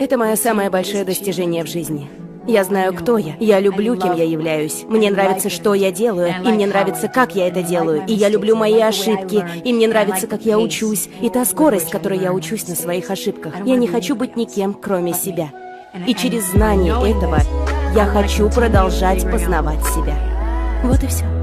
Это мое самое большое достижение в жизни. Я знаю, кто я люблю, кем я являюсь. Мне нравится, что я делаю, и мне нравится, как я это делаю. И я люблю мои ошибки, и мне нравится, как я учусь. И та скорость, с которой я учусь на своих ошибках. Я не хочу быть никем, кроме себя. И через знание этого я хочу продолжать познавать себя. Вот и все.